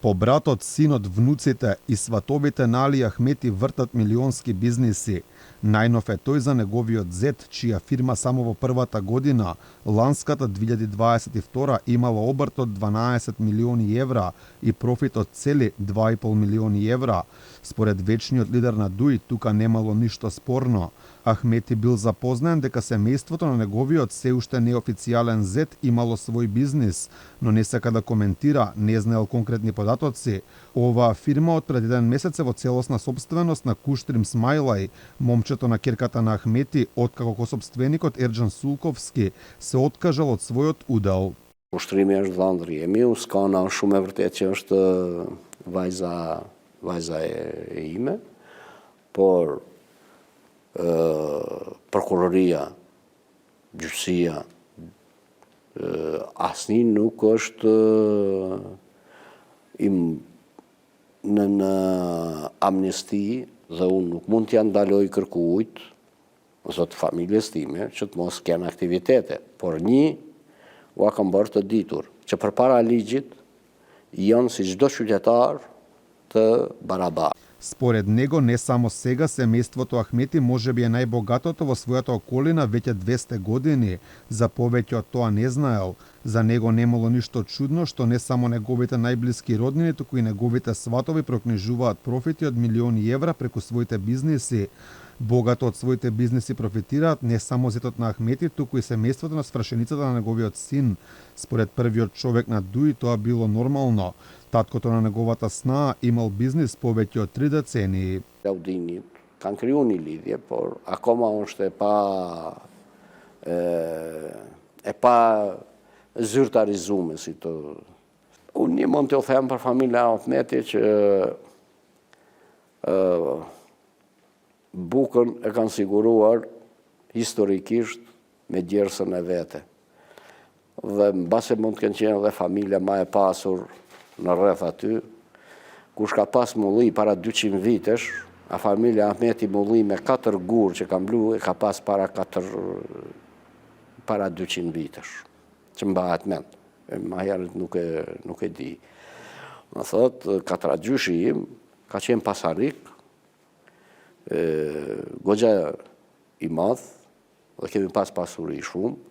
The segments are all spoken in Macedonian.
По братот, синот, внуците и сватовите на Али Ахмети вртат милионски бизниси. Најнов е тој за неговиот зет, чија фирма само во првата година, ланската 2022, имала обрт од 12 милиони евра и профит од цели 2,5 милиони евра. Според вечниот лидер на ДУИ, тука немало ништо спорно. Ахмети бил запознаен дека семејството на неговиот се уште неофицијален зет имало свој бизнис, но не сака да коментира, не знаел конкретни податоци. Оваа фирма од пред еден месец е во целосна сопственост на Куштрим Смајлај, момчето на ќерката на Ахмети, откако косопственикот Ерџан Сулковски се откажал од својот удел. Ushtrimi është dhëndri e miu, s'ka na shumë e vërtet që është vajza e ime, por prokuroria, gjyqësia, asnjë nuk është në amnesti dhe unë nuk mund t'ja ndaloj kërkuajt ose familjes time që të mos kenë aktivitete, por ua kam bërë të ditur që përpara ligjit janë si çdo qytetar të barabartë. Според него, не само сега, семејството Ахмети можеби е најбогатото во својата околина веќе 200 години. За повеќе од тоа не знаел. За него немало ништо чудно што не само неговите најблиски роднини, туку и неговите сватови прокнижуваат профити од милиони евра преку своите бизниси. Богато од своите бизниси профитираат не само зетот на Ахмети, туку и семејството на свршеницата на неговиот син. Според првиот човек на ДУИ, тоа било нормално. Таткото на неговата снаа имал бизнис повеќе од 3 децении. Laudinit kanë kriju një lidhje, por akoma është e pa zyrtarizuar si të. Unë mund të them për familja Ahmeti që bukën e kanë siguruar historikisht me djersën e vete. Dhe mbase mund të kenë qenë edhe familja më e pasur në rreth aty, kush ka pas mulli para 200 vitesh, a familja Ahmeti mulli me 4 gur që kanë blu, e ka pas para 200 vitesh, që mbahet mend. Ma herët nuk e di. Më thot, katragjyshi im ka qenë pasarik, goxha i madh, dhe kemi pas pasuri shumë.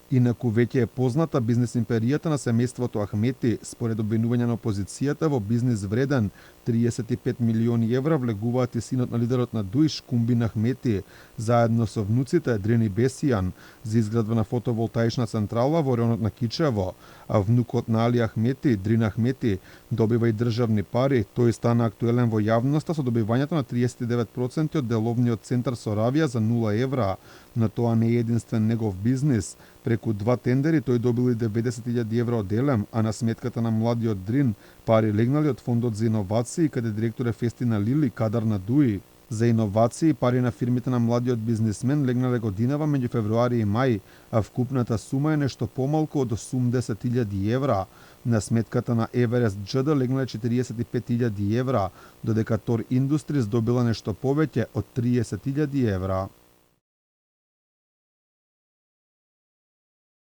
Инаку веќе е позната бизнис империјата на семејството Ахмети. Според обвинување на опозицијата, во бизнис вреден 35 милиони евра влегуваат и синот на лидерот на ДУИ Шкумбин Ахмети, заедно со внуците Дрени Бесијан, за изградба на фотоволтаична централа во районот на Кичево, а внукот на Али Ахмети, Дрин Ахмети, добива и државни пари. Тој стана актуелен во јавноста со добивањето на 39% од деловниот центар Соравија за 0 евра. Но тоа не е единствен негов бизнис. Преку 2 тендери тој добил и 90.000 евра од делем, а на сметката на младиот Дрин пари легнали од фондот за иновации, каде директор е Фестина Лили, кадар на ДУИ. За иновации пари на фирмите на младиот бизнисмен легнале годинава меѓу февруари и мај, а вкупната сума е нешто помалку од 80.000 евра. На сметката на Еверест џд легнале 45.000 евра, додека Тор Индустријс добила нешто повеќе од 30.000 евра.